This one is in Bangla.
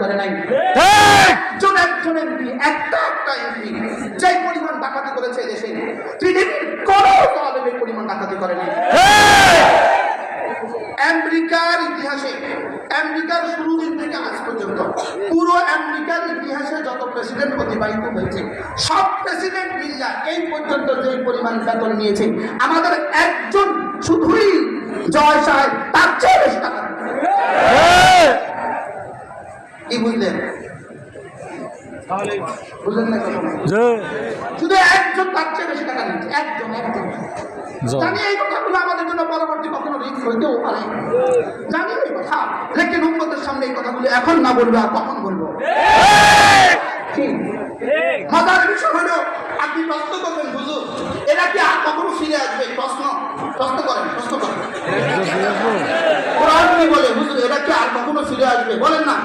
করে নাই। একজন একজন এমপি, একটা একটা এমপি যে পরিমাণ ডাকাতি করেছে দেশে, পৃথিবীর কোনো দল এই পরিমাণ ডাকাতি করে নাই। আমেরিকার ইতিহাসে, আমেরিকার শুরু দিন থেকে আজ পর্যন্ত পুরো আমেরিকার ইতিহাসে যত প্রেসিডেন্ট অতিবাহিত হয়েছে, সব প্রেসিডেন্ট মিল্লা এই পর্যন্ত যে পরিমাণ বেতন নিয়েছে, আমাদের একজন শুধুই জয় সাহেব তার চেয়ে বেশি টাকা। কি বুঝলেন? বুঝলেন না? শুধু একজন তার চেয়ে বেশি টাকা নিচ্ছে, একজন একজন। জানি এই কথাগুলো আমাদের জন্য পরবর্তী কখনো রিস্ক হইতেও পারে, জানি এই কথা, লেকিন উম্মতের সামনে এই কথাগুলো এখন না বলবো আর কখন বলবো? মজার বিষয় হলো, আপনি প্রশ্ন করবেন হুজুর এরা কি আর কখনো ফিরে আসবে? প্রশ্ন করেন, প্রশ্ন করেন। কোরআন কি বলে হুজুর এরা কি আর কখনো ফিরে আসবে? বলেন না।